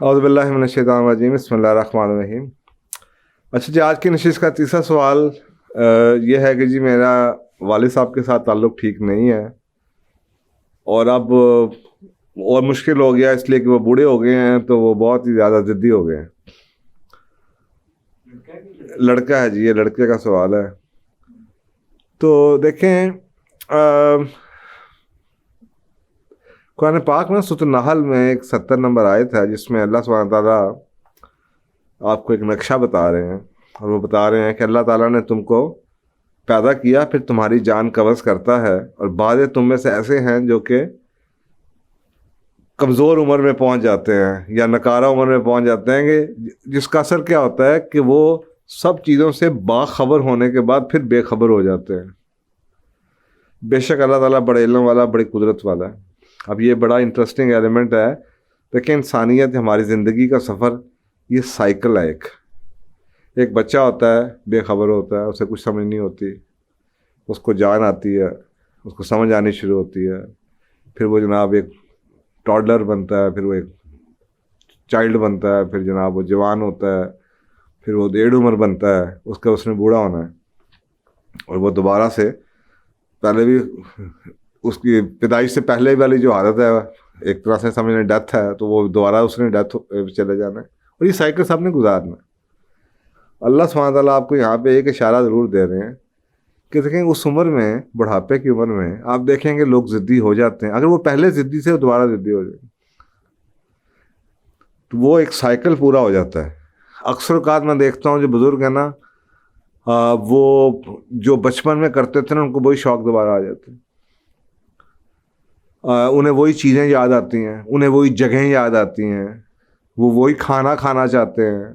اعوذ باللہ من الشیطان الرجیم، بسم اللہ الرحمن الرحیم۔ اچھا جی، آج کی نشست کا تیسرا سوال یہ ہے کہ جی میرا والد صاحب کے ساتھ تعلق ٹھیک نہیں ہے، اور اب اور مشکل ہو گیا اس لیے کہ وہ بوڑھے ہو گئے ہیں، تو وہ بہت ہی زیادہ ضدی ہو گئے ہیں۔ لڑکا ہے جی، یہ لڑکے کا سوال ہے۔ تو دیکھیں، قرآن پاک میں سورۃ النحل میں ایک 70 نمبر آیت ہے جس میں اللہ سبحانہ تعالیٰ آپ کو ایک نقشہ بتا رہے ہیں، اور وہ بتا رہے ہیں کہ اللہ تعالیٰ نے تم کو پیدا کیا، پھر تمہاری جان قبض کرتا ہے، اور بعض تم میں سے ایسے ہیں جو کہ کمزور عمر میں پہنچ جاتے ہیں یا نکارہ عمر میں پہنچ جاتے ہیں، کہ جس کا اثر کیا ہوتا ہے کہ وہ سب چیزوں سے باخبر ہونے کے بعد پھر بے خبر ہو جاتے ہیں۔ بے شک اللہ تعالیٰ بڑے علم والا، بڑی قدرت والا ہے۔ اب یہ بڑا انٹرسٹنگ ایلیمنٹ ہے۔ دیکھیں، انسانیت، ہماری زندگی کا سفر، یہ سائیکل ہے۔ ایک بچہ ہوتا ہے، بے خبر ہوتا ہے، اسے کچھ سمجھ نہیں ہوتی، اس کو جان آتی ہے، اس کو سمجھ آنی شروع ہوتی ہے، پھر وہ جناب ایک ٹاڈلر بنتا ہے، پھر وہ ایک چائلڈ بنتا ہے، پھر جناب وہ جوان ہوتا ہے، پھر وہ ڈیڑھ عمر بنتا ہے، اس نے بوڑھا ہونا ہے، اور وہ دوبارہ سے پہلے بھی اس کی پیدائش سے پہلے والی جو عادت ہے، ایک طرح سے سمجھنے ڈیتھ ہے، تو وہ دوبارہ اس نے ڈیتھ چلے جانا ہے، اور یہ سائیکل سب نے گزارنا ہے۔ اللہ سبحانہ تعالیٰ آپ کو یہاں پہ ایک اشارہ ضرور دے رہے ہیں کہ دیکھیں، اس عمر میں، بڑھاپے کی عمر میں آپ دیکھیں گے لوگ ضدی ہو جاتے ہیں۔ اگر وہ پہلے ضدی سے دوبارہ ضدی ہو جائے تو وہ ایک سائیکل پورا ہو جاتا ہے۔ اکثر اوقات میں دیکھتا ہوں جو بزرگ ہیں نا، وہ جو بچپن میں کرتے تھے نا، ان کو وہی شوق دوبارہ آ جاتے ہیں، انہیں وہی چیزیں یاد آتی ہیں، انہیں وہی جگہیں یاد آتی ہیں، وہ وہی کھانا کھانا چاہتے ہیں،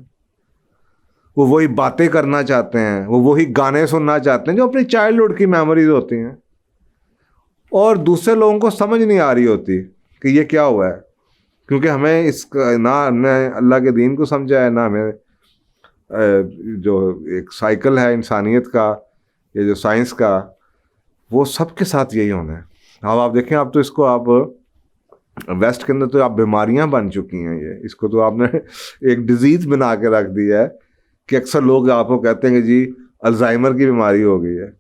وہ وہی باتیں کرنا چاہتے ہیں، وہ وہی گانے سننا چاہتے ہیں جو اپنی چائلڈہڈ کی میموریز ہوتی ہیں، اور دوسرے لوگوں کو سمجھ نہیں آ رہی ہوتی کہ یہ کیا ہوا ہے، کیونکہ ہمیں اس کا نہ ہم نے اللہ کے دین کو سمجھا ہے، نہ ہمیں جو ایک سائیکل ہے انسانیت کا، یہ جو سائنس کا، وہ سب کے ساتھ یہی ہونا ہے۔ اب آپ دیکھیں، اب تو اس کو آپ ویسٹ کے اندر تو آپ بیماریاں بن چکی ہیں، یہ اس کو تو آپ نے ایک ڈیزیز بنا کے رکھ دی ہے کہ اکثر لوگ آپ کو کہتے ہیں کہ جی الزائمر کی بیماری ہو گئی ہے۔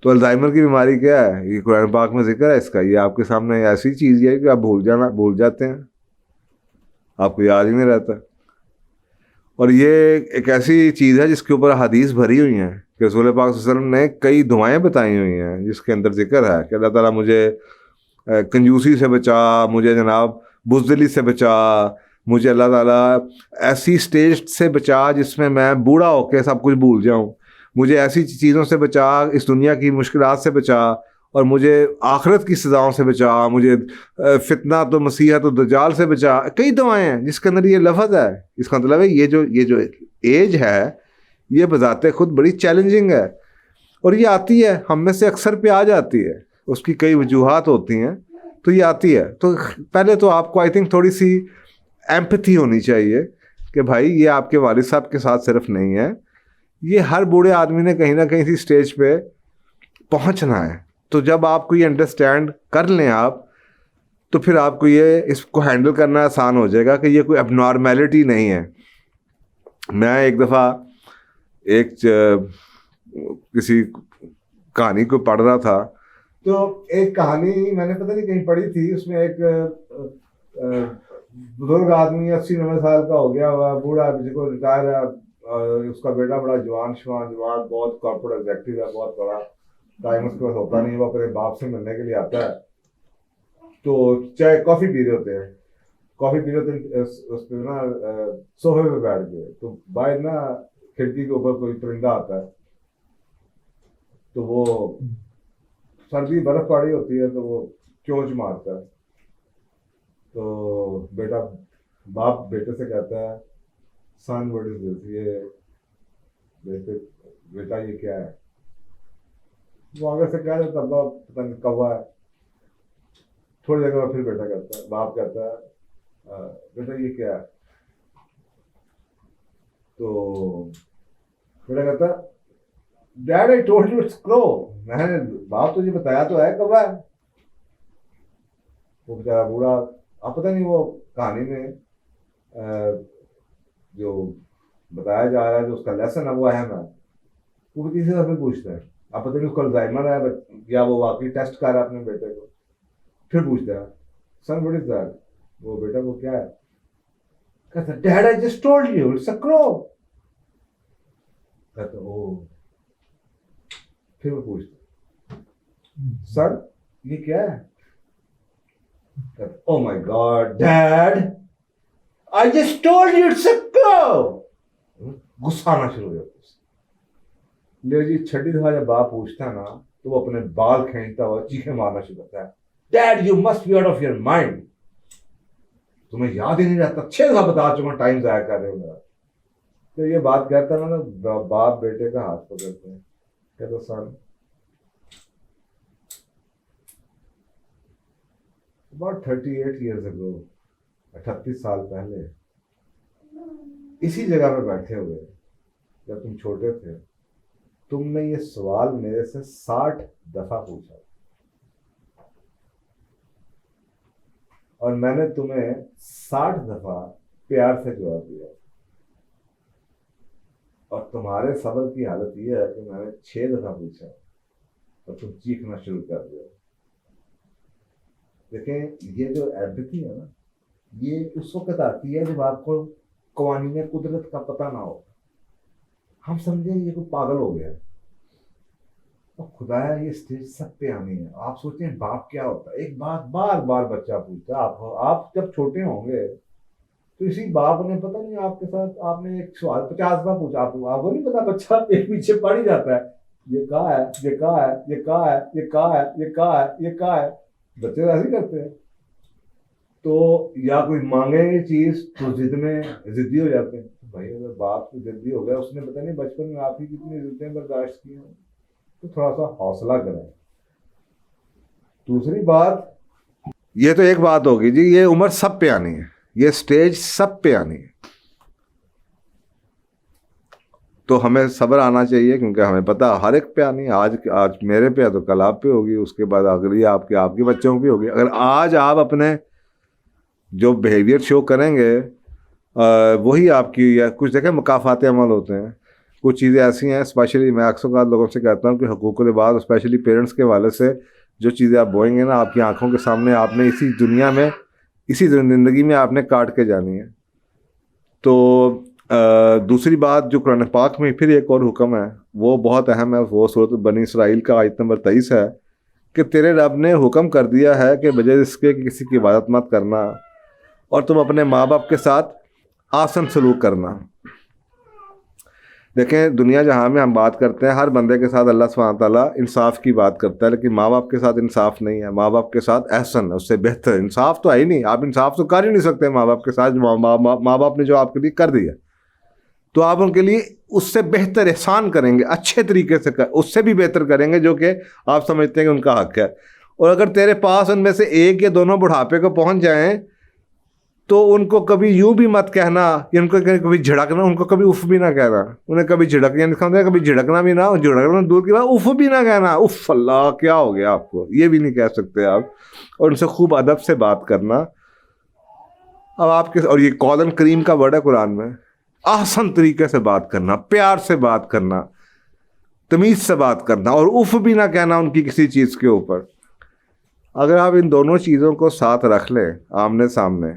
تو الزائمر کی بیماری کیا ہے؟ یہ قرآن پاک میں ذکر ہے اس کا، یہ آپ کے سامنے ایسی چیز ہے کہ آپ بھول جاتے ہیں، آپ کو یاد ہی نہیں رہتا۔ اور یہ ایک ایسی چیز ہے جس کے اوپر حدیث بھری ہوئی ہیں کہ رسول پاک صلی اللہ علیہ وسلم نے کئی دعائیں بتائی ہوئی ہیں جس کے اندر ذکر ہے کہ اللہ تعالیٰ مجھے کنجوسی سے بچا، مجھے جناب بزدلی سے بچا، مجھے اللہ تعالیٰ ایسی سٹیج سے بچا جس میں بوڑھا ہو کے سب کچھ بھول جاؤں، مجھے ایسی چیزوں سے بچا، اس دنیا کی مشکلات سے بچا، اور مجھے آخرت کی سزاؤں سے بچا، مجھے فتنہ تو مسیحت و دجال سے بچا۔ کئی دعائیں ہیں جس کے اندر یہ لفظ ہے۔ اس کا مطلب ہے یہ جو ایج ہے یہ بذات خود بڑی چیلنجنگ ہے، اور یہ آتی ہے ہم میں سے اکثر پہ آ جاتی ہے، اس کی کئی وجوہات ہوتی ہیں، تو یہ آتی ہے۔ تو پہلے تو آپ کو آئی تھنک تھوڑی سی ایمپتھی ہونی چاہیے کہ بھائی یہ آپ کے والد صاحب کے ساتھ صرف نہیں ہے، یہ ہر بوڑھے آدمی نے کہیں نہ کہیں سی سٹیج پہ پہنچنا ہے۔ تو جب آپ کو یہ انڈرسٹینڈ کر لیں آپ، تو پھر آپ کو یہ اس کو ہینڈل کرنا آسان ہو جائے گا کہ یہ کوئی اب نارمیلٹی نہیں ہے۔ میں ایک دفعہ کسی کہانی کو پڑھ رہا تھا، تو ایک کہانی میں نے پتہ نہیں کہیں پڑھی تھی، اس میں ایک بزرگ آدمی 80-90 سال کا ہو گیا ہوا، بوڑھا، جس کو ریٹائر ہے، اس کا بیٹا بڑا جوان، بہت کارپوریٹ ایگزیکٹو ہے، بہت بڑا، ٹائم اس کے پاس ہوتا نہیں، وہ اپنے باپ سے ملنے کے لیے آتا ہے، تو چائے کافی پی رہے ہوتے ہیں، اس پہ نا صوفے پہ بیٹھ گئے، تو باہر نا کھڑکی کے اوپر کوئی پرندہ آتا ہے، تو وہ سردی برف پڑی ہوتی ہے تو وہ چونچ مارتا ہے، تو باپ بیٹے سے کہتا ہے سن وٹ از دس، یہ بیٹا یہ کیا ہے؟ وہ آگے سے کہہ دیتا ابا پتہ نہیں کوا ہے۔ تھوڑی دیر بعد پھر بیٹا کہتا ہے، باپ کہتا ہے بیٹا یہ کیا ہے؟ تو بیٹا کہتا ہے dad I told you it's crow, میں نے باپ تجھے بتایا تو ہے کوا ہے۔ وہ بیچارہ بوڑھا آپ پتہ نہیں وہ کہانی میں جو بتایا جا رہا ہے جو اس کا لیسن ہے وہ اہم ہے، وہ تیسری دفعہ پوچھتا ہے، آپ پتہ نہیں اس کو الزائمر ہے یا وہ واقعی ٹیسٹ کر رہا ہے اپنے بیٹے کو، پھر پوچھتا ہے سن وٹ از دیٹ، وہ بیٹا وہ کیا ہے، کہتا dad I just told you it's a crow, کہتا او، پھر وہ پوچھتا سر یہ کیا ہے، کہتا oh my God dad I just told you it's a crow, غصہ آنا شروع ہو جاتا ہے۔ لے جی چھٹی دفعہ جب باپ پوچھتا ہے نا تو وہ اپنے بال کھینچتا ہوا چیخیں مارنا شروع کرتا ہے، dad you must be out of your mind, تمہیں یاد ہی نہیں رہتا، 6 دفعہ بتا چکا ٹائم ضائع کر رہے ہو میرا۔ تو یہ بات کہتا ہے نا باپ بیٹے کا ہاتھ پکڑتے ہیں، کہتا سن about 38 years ago، 38 سال پہلے اسی جگہ پہ بیٹھے ہوئے جب تم چھوٹے تھے تم نے یہ سوال میرے سے 60 دفعہ پوچھا اور میں نے تمہیں 60 دفعہ پیار سے جواب دیا، اور تمہارے صبر کی حالت یہ ہے کہ میں نے 6 دفعہ پوچھا اور تم چیخنا شروع کر دیا۔ دیکھیں یہ جو ایمپتھی ہے نا یہ اس وقت آتی ہے جب آپ کو قوانین قدرت کا پتہ نہ ہو، ہم سمجھیں یہ کوئی پاگل ہو گیا، اور خدایا یہ اسٹیج سب پہ آنی ہے۔ آپ سوچیں باپ کیا ہوتا ہے، ایک بات بار بار بچہ پوچھتا ہے، آپ جب چھوٹے ہوں گے تو اسی باپ نے پتہ نہیں آپ کے ساتھ آپ نے ایک سوال 50 بار پوچھا، آپ کو نہیں پتا، بچہ ایک پیچھے پڑ ہی جاتا ہے، یہ کہاں ہے، یہ کہاں ہے، یہ کہاں ہے، یہ کہاں ہے، یہ کہاں ہے، یہ کہاں ہے، بچے ایسے ہی کرتے ہیں۔ تو یا کوئی مانگے یہ چیز تو ضد میں ضدی ہو جاتے ہیں، بھائی اگر باپ کو ضدی ہو گیا، اس نے پتہ نہیں بچپن میں آپ ہی کتنی ضدیں برداشت کی ہیں، تو تھوڑا سا حوصلہ کریں۔ دوسری بات، یہ تو ایک بات ہوگی جی، یہ عمر سب پہ آنی ہے، یہ اسٹیج سب پہ آنی ہے، تو ہمیں صبر آنا چاہیے کیونکہ ہمیں پتہ ہر ایک پہ آنی ہے، آج میرے پہ ہے تو کل آپ پہ ہوگی، اس کے بعد اگلی آپ کے بچوں پہ ہوگی۔ اگر آج آپ اپنے جو بیہیویئر شو کریں گے وہی آپ کی، یا کچھ دیکھیں مکافات عمل ہوتے ہیں، کچھ چیزیں ایسی ہیں، اسپیشلی میں اکثر اوقات لوگوں سے کہتا ہوں کہ حقوق العباد اسپیشلی پیرنٹس کے حوالے سے جو چیزیں آپ بوئیں گے نا آپ کی آنکھوں کے سامنے، آپ نے اسی دنیا میں اسی زندگی میں آپ نے کاٹ کے جانی ہے۔ تو دوسری بات جو قرآن پاک میں پھر ایک اور حکم ہے وہ بہت اہم ہے، وہ سورۃ بنی اسرائیل کا آیت نمبر 23 ہے کہ تیرے رب نے حکم کر دیا ہے کہ بجائے اس کے کہ کسی کی عبادت مت کرنا، اور تم اپنے ماں باپ کے ساتھ آسن سلوک کرنا۔ دیکھیں دنیا جہاں میں ہم بات کرتے ہیں ہر بندے کے ساتھ اللہ سبحانہ تعالیٰ انصاف کی بات کرتا ہے، لیکن ماں باپ کے ساتھ انصاف نہیں ہے، ماں باپ کے ساتھ احسن ہے، اس سے بہتر انصاف تو ہے ہی نہیں، آپ انصاف تو کر ہی نہیں سکتے ماں باپ کے ساتھ، ماں باپ نے جو آپ کے لیے کر دیا تو آپ ان کے لیے اس سے بہتر احسان کریں گے، اچھے طریقے سے اس سے بھی بہتر کریں گے جو کہ آپ سمجھتے ہیں کہ ان کا حق ہے۔ اور اگر تیرے پاس ان میں سے ایک یا دونوں بڑھاپے کو پہنچ جائیں تو ان کو کبھی یوں بھی مت کہنا، یا ان کو کبھی جھڑکنا، ان کو کبھی اف بھی نہ کہنا، انہیں کبھی کبھی جھڑکنا بھی نہ، جھڑکنا دور کی بات، اف بھی نہ کہنا، اف اللہ کیا ہو گیا آپ کو، یہ بھی نہیں کہہ سکتے آپ، اور ان سے خوب ادب سے بات کرنا۔ اب آپ کے، اور یہ قول کریم کا ورڈ ہے قرآن میں، احسن طریقے سے بات کرنا، پیار سے بات کرنا، تمیز سے بات کرنا، اور اف بھی نہ کہنا ان کی کسی چیز کے اوپر۔ اگر آپ ان دونوں چیزوں کو ساتھ رکھ لیں آمنے سامنے،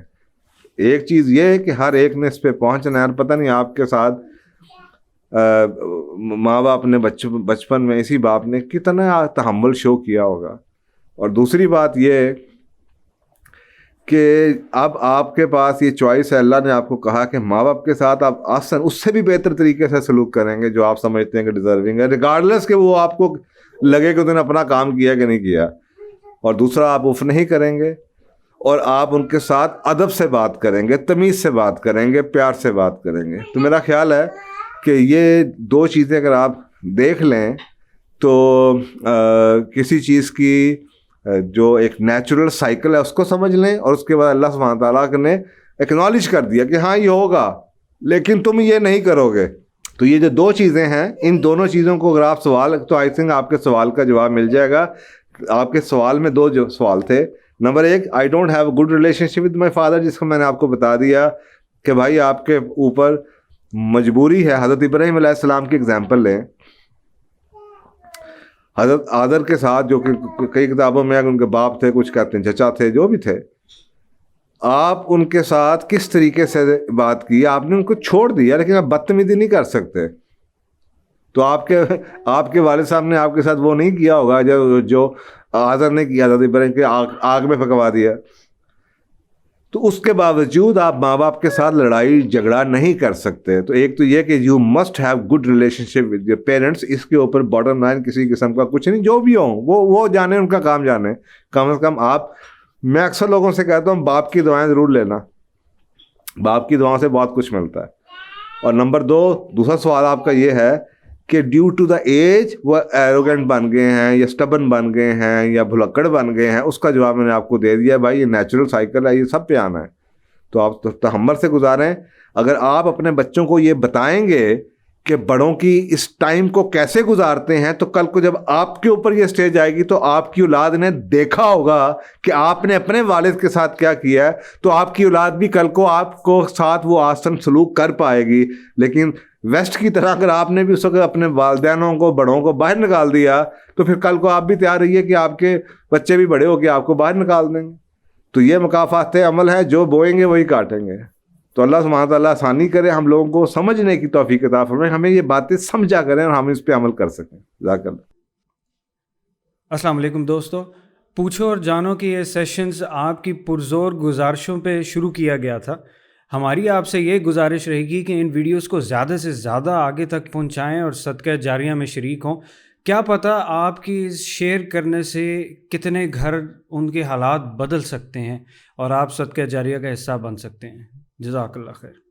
ایک چیز یہ ہے کہ ہر ایک نے اس پہ پہنچنا ہے، اور پتہ نہیں آپ کے ساتھ ماں باپ نے بچپن میں اسی باپ نے کتنا تحمل شو کیا ہوگا۔ اور دوسری بات یہ کہ اب آپ کے پاس یہ چوائس ہے، اللہ نے آپ کو کہا کہ ماں باپ کے ساتھ آپ آسن اس سے بھی بہتر طریقے سے سلوک کریں گے جو آپ سمجھتے ہیں کہ ڈیزرونگ ہے، ریگارڈلیس کہ وہ آپ کو لگے کہ انہوں نے اپنا کام کیا کہ نہیں کیا۔ اور دوسرا آپ اف نہیں کریں گے، اور آپ ان کے ساتھ ادب سے بات کریں گے، تمیز سے بات کریں گے، پیار سے بات کریں گے۔ تو میرا خیال ہے کہ یہ دو چیزیں اگر آپ دیکھ لیں تو کسی چیز کی جو ایک نیچرل سائیکل ہے اس کو سمجھ لیں، اور اس کے بعد اللہ سبحانہ تعالیٰ نے ایکنالج کر دیا کہ ہاں یہ ہوگا لیکن تم یہ نہیں کرو گے۔ تو یہ جو دو چیزیں ہیں، ان دونوں چیزوں کو اگر آپ سوال، تو آئی تھنک آپ کے سوال کا جواب مل جائے گا۔ آپ کے سوال میں دو جو سوال تھے، number 1, I don't have a good relationship with my father, جس کو میں نے آپ کو بتا دیا کہ بھائی آپ کے اوپر مجبوری ہے. حضرت ابراہیم علیہ السلام کی اگزامپل لیں. حضرت آدر کے ساتھ, جو کہ کئی کتابوں میں ان کے باپ تھے, کچھ کہتے ہیں چچا تھے, جو بھی تھے, آپ ان کے ساتھ کس طریقے سے بات کی. آپ نے ان کو چھوڑ دیا, لیکن آپ بدتمیزی نہیں کر سکتے. تو آپ کے والد صاحب نے آپ کے ساتھ وہ نہیں کیا ہوگا جو آدر نے کیا, حضرت ابراہیم کے آگ میں پکوا دیا. تو اس کے باوجود آپ ماں باپ کے ساتھ لڑائی جھگڑا نہیں کر سکتے. تو ایک تو یہ کہ you must have good relationship with your parents. اس کے اوپر باٹم لائن کسی قسم کا کچھ نہیں, جو بھی ہوں وہ جانے, ان کا کام جانے. کم از کم آپ, میں اکثر لوگوں سے کہتا ہوں باپ کی دعائیں ضرور لینا, باپ کی دعاؤں سے بہت کچھ ملتا ہے. اور نمبر 2, دوسرا سوال آپ کا یہ ہے کہ ڈیو ٹو دا ایج وہ ایروگنٹ بن گئے ہیں یا اسٹبن بن گئے ہیں یا بھلکڑ بن گئے ہیں. اس کا جواب میں نے آپ کو دے دیا, بھائی یہ نیچرل سائیکل ہے, یہ سب پہ آنا ہے. تو آپ تحمل سے گزاریں. اگر آپ اپنے بچوں کو یہ بتائیں گے کہ بڑوں کی اس ٹائم کو کیسے گزارتے ہیں, تو کل کو جب آپ کے اوپر یہ اسٹیج آئے گی تو آپ کی اولاد نے دیکھا ہوگا کہ آپ نے اپنے والد کے ساتھ کیا کیا ہے, تو آپ کی اولاد بھی کل کو آپ کو ساتھ وہ آسن سلوک کر پائے گی. لیکن ویسٹ کی طرح اگر آپ نے بھی اس وقت اپنے والدینوں کو, بڑوں کو باہر نکال دیا, تو پھر کل کو آپ بھی تیار رہیے کہ آپ کے بچے بھی بڑے ہو کے آپ کو باہر نکال دیں گے. تو یہ مکافات عمل ہے, جو بوئیں گے وہی کاٹیں گے. تو اللہ سبحانہ تعالیٰ آسانی کرے, ہم لوگوں کو سمجھنے کی توفیق عطا فرمائے, ہمیں یہ باتیں سمجھا کریں اور ہم اس پہ عمل کر سکیں. جزاک اللہ. السلام علیکم دوستو, پوچھو اور جانو کہ یہ سیشنز آپ کی پرزور گزارشوں پہ شروع کیا گیا تھا. ہماری آپ سے یہ گزارش رہے گی کہ ان ویڈیوز کو زیادہ سے زیادہ آگے تک پہنچائیں اور صدقہ جاریہ میں شریک ہوں. کیا پتہ آپ کی شیئر کرنے سے کتنے گھر ان کے حالات بدل سکتے ہیں اور آپ صدقہ جاریہ کا حصہ بن سکتے ہیں. جزاک اللہ خیر.